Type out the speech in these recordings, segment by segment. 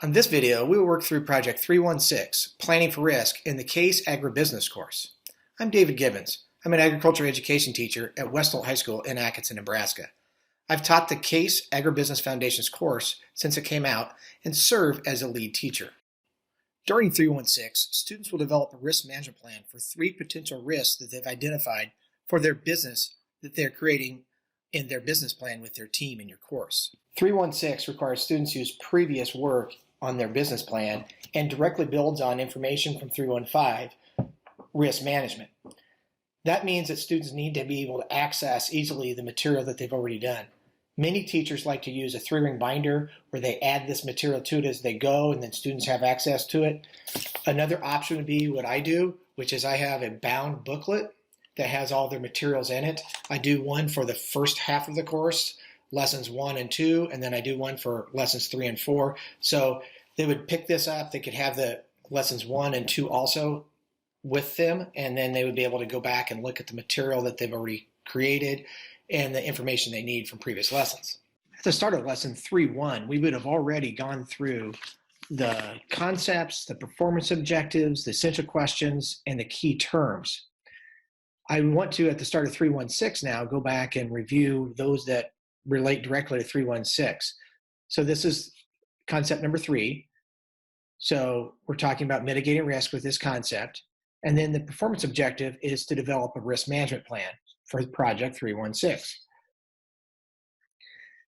On this video, we will work through Project 316, Planning for Risk, in the CASE Agribusiness course. I'm David Gibbens. I'm an agriculture education teacher at Westholt High School in Atkinson, Nebraska. I've taught the CASE Agribusiness Foundations course since it came out and serve as a lead teacher. During 316, students will develop a risk management plan for 3 potential risks that they've identified for their business that they're creating in their business plan with their team in your course. 316 requires students use previous work on their business plan and directly builds on information from 315, risk management. That means that students need to be able to access easily the material that they've already done. Many teachers like to use a 3-ring binder where they add this material to it as they go and then students have access to it. Another option would be what I do, which is I have a bound booklet that has all their materials in it. I do one for the first half of the course, lessons 1 and 2, and then I do one for lessons 3 and 4. So they would pick this up. They could have the lessons 1 and 2 also with them, and then they would be able to go back and look at the material that they've already created and the information they need from previous lessons. At the start of lesson 3.1, we would have already gone through the concepts, the performance objectives, the essential questions, and the key terms. I want to, at the start of 316 now, go back and review those that relate directly to 316. So this is concept number 3. So we're talking about mitigating risk with this concept. And then the performance objective is to develop a risk management plan for project 316.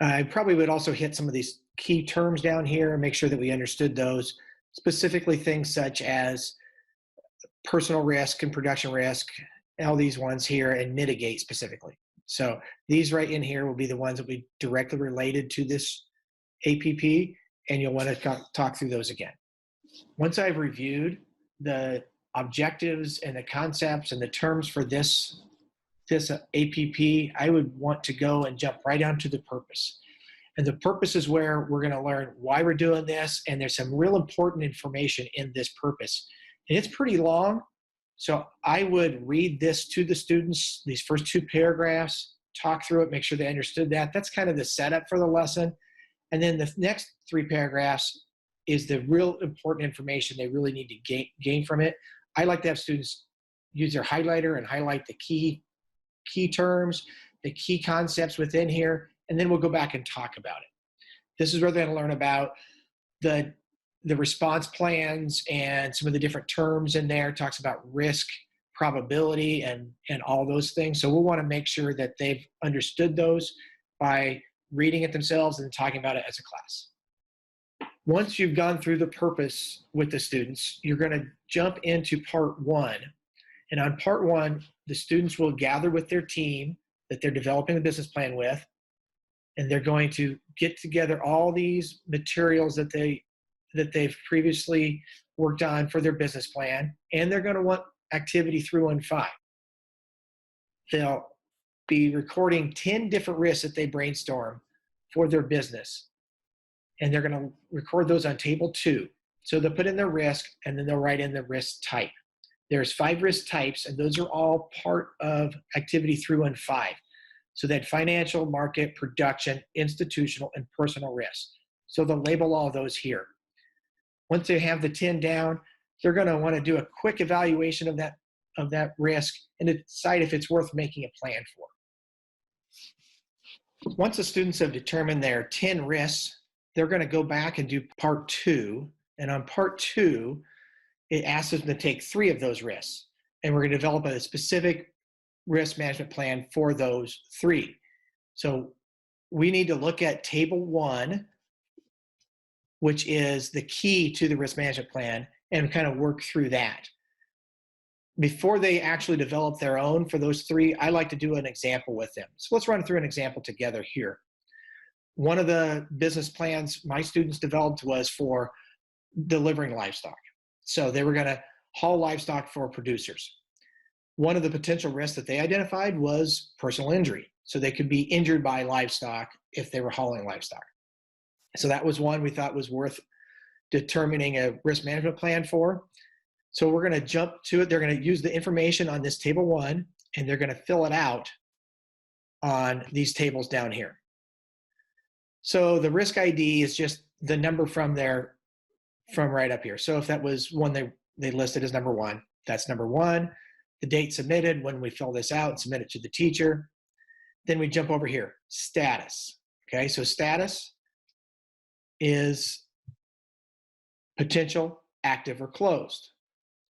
I probably would also hit some of these key terms down here and make sure that we understood those, specifically things such as personal risk and production risk, all these ones here, and mitigate specifically. So these right in here will be the ones that we directly related to this APP, and you'll want to talk through those again. Once I've reviewed the objectives and the concepts and the terms for this APP, I would want to go and jump right onto the purpose. And the purpose is where we're going to learn why we're doing this, and there's some real important information in this purpose. And it's pretty long, so I would read this to the students, these first 2 paragraphs, talk through it, make sure they understood that. That's kind of the setup for the lesson. And then the next 3 paragraphs is the real important information they really need to gain from it. I like to have students use their highlighter and highlight the key terms, the key concepts within here, and then we'll go back and talk about it. This is where they're going to learn about the response plans and some of the different terms in there. It talks about risk, probability, and all those things. So we'll want to make sure that they've understood those by reading it themselves and talking about it as a class. Once you've gone through the purpose with the students, you're going to jump into part 1. And on part 1, the students will gather with their team that they're developing the business plan with, and they're going to get together all these materials that they've previously worked on for their business plan, and they're going to want activity 315. They'll be recording 10 different risks that they brainstorm for their business, and they're going to record those on table 2. So they'll put in their risk, and then they'll write in the risk type. There's 5 risk types, and those are all part of activity 315. So that financial, market, production, institutional, and personal risk. So they'll label all those here. Once they have the 10 down, they're going to want to do a quick evaluation of that risk and decide if it's worth making a plan for. Once the students have determined their 10 risks, they're going to go back and do part 2. And on part 2, it asks them to take 3 of those risks. And we're going to develop a specific risk management plan for those 3. So we need to look at table 1, which is the key to the risk management plan, and kind of work through that. Before they actually develop their own for those 3, I like to do an example with them. So let's run through an example together here. One of the business plans my students developed was for delivering livestock. So they were going to haul livestock for producers. One of the potential risks that they identified was personal injury. So they could be injured by livestock if they were hauling livestock. So that was one we thought was worth determining a risk management plan for. So we're going to jump to it. They're going to use the information on this table 1, and they're going to fill it out on these tables down here. So the risk ID is just the number from their from right up here. So if that was one they listed as number one, that's number one. The date submitted, when we fill this out and submit it to the teacher. Then we jump over here, status. Okay, so status is potential, active, or closed.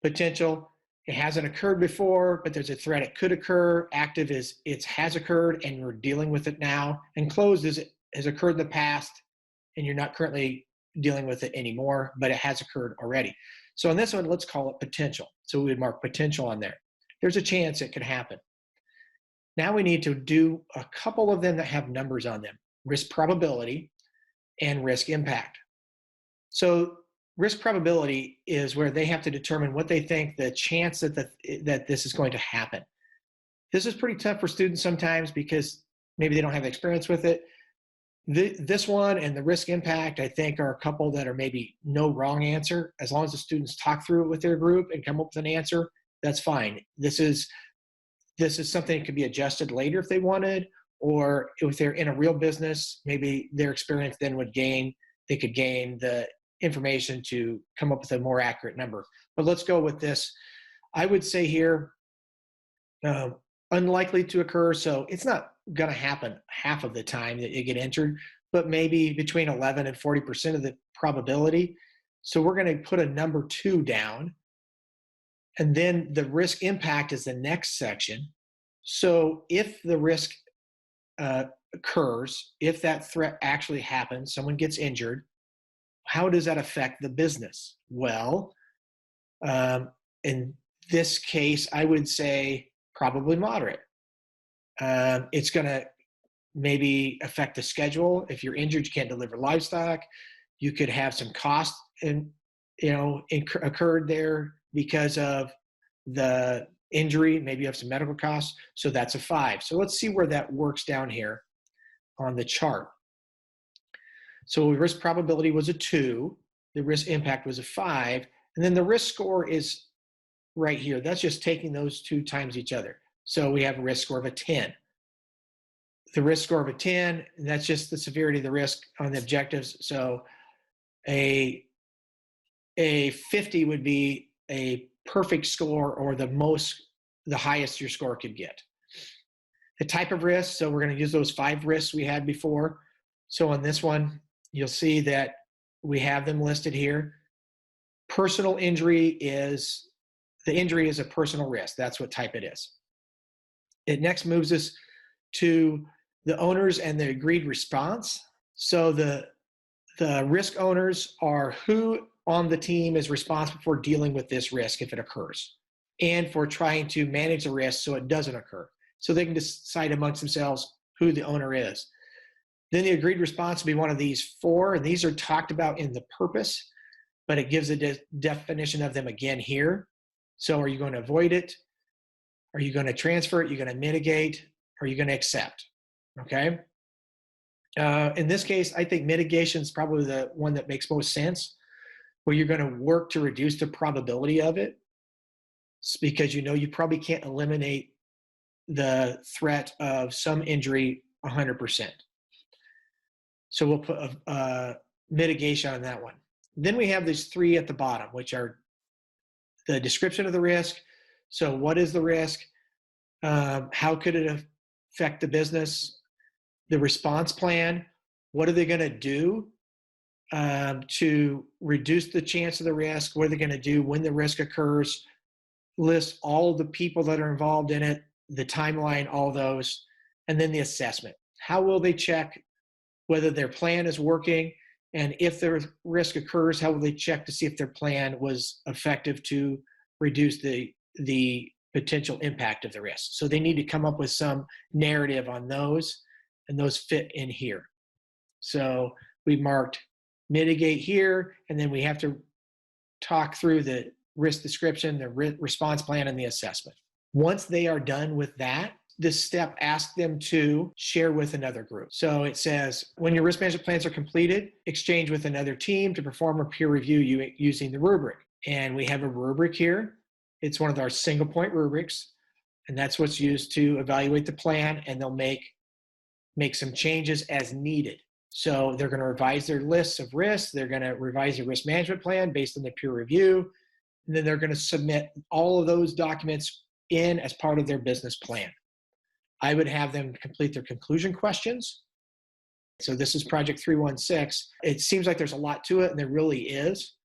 Potential, it hasn't occurred before, but there's a threat it could occur. Active is it has occurred and we're dealing with it now. And closed is it has occurred in the past and you're not currently dealing with it anymore, but it has occurred already. So on this one, let's call it potential. So we would mark potential on there. There's a chance it could happen. Now we need to do a couple of them that have numbers on them, risk probability and risk impact. So risk probability is where they have to determine what they think the chance that this is going to happen. This is pretty tough for students sometimes because maybe they don't have experience with it. This one and the risk impact, I think, are a couple that are maybe no wrong answer. As long as the students talk through it with their group and come up with an answer, that's fine. This is something that could be adjusted later if they wanted, or if they're in a real business, maybe their experience then they could gain the information to come up with a more accurate number. But let's go with this. I would say here, unlikely to occur. So it's not going to happen half of the time that you get entered, but maybe between 11 and 40% of the probability. So we're going to put a number 2 down. And then the risk impact is the next section. So if the risk occurs, if that threat actually happens, someone gets injured, how does that affect the business? Well, in this case, I would say probably moderate. It's going to maybe affect the schedule. If you're injured, you can't deliver livestock. You could have some cost occurred there because of the injury. Maybe you have some medical costs. So that's a 5. So let's see where that works down here on the chart. So risk probability was a 2. The risk impact was a 5. And then the risk score is right here. That's just taking those 2 times each other. So we have a risk score of a 10. The risk score of a 10, and that's just the severity of the risk on the objectives. So a 50 would be a perfect score, or the highest your score could get. The type of risk, so we're going to use those 5 risks we had before. So on this one, you'll see that we have them listed here. Personal injury is, the injury is a personal risk. That's what type it is. It next moves us to the owners and the agreed response. So the risk owners are who on the team is responsible for dealing with this risk if it occurs, and for trying to manage the risk so it doesn't occur. So they can decide amongst themselves who the owner is. Then the agreed response will be one of these 4, and these are talked about in the purpose, but it gives a definition of them again here. So are you going to avoid it? Are you going to transfer it? Are you going to mitigate? Are you going to accept? Okay. In this case, I think mitigation is probably the one that makes most sense, where you're going to work to reduce the probability of it. It's because you probably can't eliminate the threat of some injury 100%. So we'll put a mitigation on that one. Then we have these 3 at the bottom, which are the description of the risk. So what is the risk? How could it affect the business? The response plan. What are they going to do to reduce the chance of the risk? What are they going to do when the risk occurs? List all of the people that are involved in it, the timeline, all those, and then the assessment. How will they check whether their plan is working? And if the risk occurs, how will they check to see if their plan was effective to reduce the potential impact of the risk? So they need to come up with some narrative on those, and those fit in here. So we marked mitigate here, and then we have to talk through the risk description, the response plan, and the assessment. Once they are done with that, this step asks them to share with another group. So it says, when your risk management plans are completed, exchange with another team to perform a peer review using the rubric. And we have a rubric here. It's one of our single point rubrics, and that's what's used to evaluate the plan, and they'll make some changes as needed. So they're going to revise their lists of risks. They're going to revise your risk management plan based on the peer review. And then they're going to submit all of those documents in as part of their business plan. I would have them complete their conclusion questions. So this is project 316. It seems like there's a lot to it, and there really is.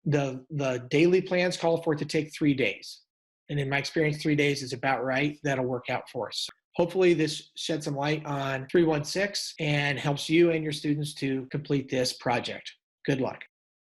The daily plans call for it to take 3 days. And in my experience, 3 days is about right. That'll work out for us. Hopefully this sheds some light on 316 and helps you and your students to complete this project. Good luck.